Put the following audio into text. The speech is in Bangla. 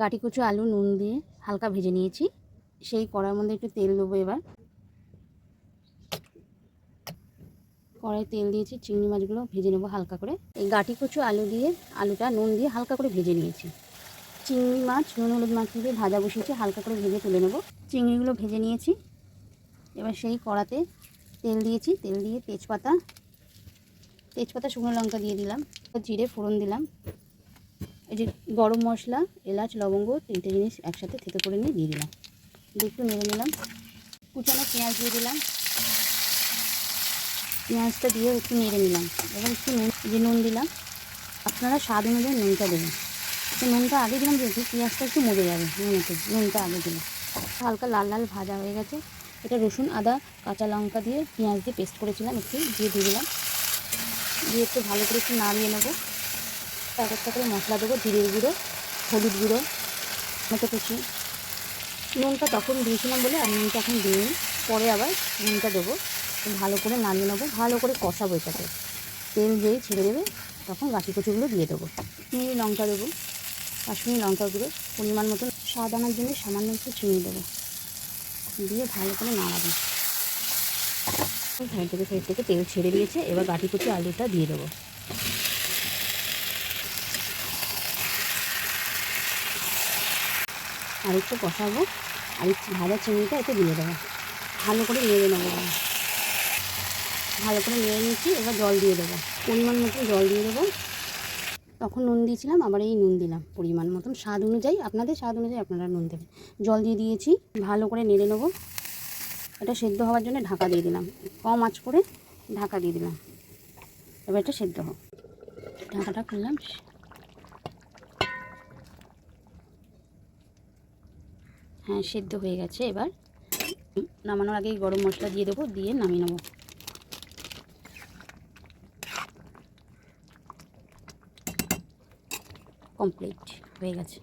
গাটি কচু আলু নুন দিয়ে হালকা ভেজে নিয়েছি। সেই কড়ার মধ্যে একটু তেল দেবো। এবার কড়াই তেল দিয়েছি, চিংড়ি মাছগুলো ভেজে নেবো হালকা করে। এই গাটি কচু আলু দিয়ে আলুটা নুন দিয়ে হালকা করে ভেজে নিয়েছি। চিংড়ি মাছ নুন হলুদ মাখিয়ে ভাজা বসিয়েছি, হালকা করে ভেজে তুলে নেবো। চিংড়িগুলো ভেজে নিয়েছি। এবার সেই কড়াতে তেল দিয়েছি, তেল দিয়ে তেজপাতা শুকনো লঙ্কা দিয়ে দিলাম, জিরে ফোড়ন দিলাম। এই যে গরম মশলা, এলাচ, লবঙ্গ 3টে জিনিস একসাথে থেতো করে নিয়ে দিয়ে দিলাম। একটু নেড়ে নিলাম। কুচানো পেঁয়াজ দিয়ে দিলাম। পেঁয়াজটা দিয়ে একটু নেড়ে নিলাম। এবার একটু নুন দিলাম। আপনারা স্বাদ অনুযায়ী নুনটা দেবেন। তো নুনটা আগে দিলাম যেহেতু পেঁয়াজটা একটু মরে যাবে, নুনটা আগে দিলাম। হালকা লাল লাল ভাজা হয়ে গেছে। এটা রসুন, আদা, কাঁচা লঙ্কা দিয়ে পেঁয়াজ দিয়ে পেস্ট করেছিলাম, একটু দিয়ে দিলাম। দিয়ে একটু ভালো করে একটু নাড়িয়ে নেবো। এক একটা করে মশলা দেবো, জিরের গুঁড়ো, হলুদ গুঁড়ো, টমেটো কুচি। নুনটা তখন দিয়েছিলাম বলে আর নুনটা এখন দিইনি, পরে আবার নুনটা দেবো। ভালো করে নাড়িয়ে নেবো, ভালো করে কষাবো। এটাকে তেল যেই ছেড়ে দেবে তখন গাটি কচুগুলো দিয়ে দেবো। চিনি লঙ্কা দেবো, কাশ্মীরি লঙ্কা গুঁড়ো পরিমাণ মতন, স্বাদ আনার জন্য সামান্য একটু চিনি দেবো। দিয়ে ভালো করে নাড়াবো। সাইড থেকে তেল ছেড়ে দিয়েছে। এবার গাটি কচু আলুটা দিয়ে দেবো। আর একটু কষাবো। আর একটু ভাজা চিংড়িটা এতে দিয়ে দেবো। ভালো করে নেড়ে নেবো। ভালো করে নেড়ে নিচ্ছি। এবার জল দিয়ে দেবো, পরিমাণ মতন জল দিয়ে দেবো। তখন নুন দিয়েছিলাম, আবার এই নুন দিলাম পরিমাণ মতন, স্বাদ অনুযায়ী, আপনাদের স্বাদ অনুযায়ী আপনারা নুন দেবেন। জল দিয়ে দিয়েছি, ভালো করে নেড়ে নেবো। এটা সেদ্ধ হওয়ার জন্য ঢাকা দিয়ে দিলাম, কম আঁচ করে ঢাকা দিয়ে দিলাম। এবার এটা সেদ্ধ হোক। ঢাকাটা খুললাম। হ্যাঁ, সেদ্ধ হয়ে গেছে। এবার নামানোর আগেই গরম মশলা দিয়ে দেবো, দিয়ে নামিয়ে নেবো। কমপ্লিট হয়ে গেছে।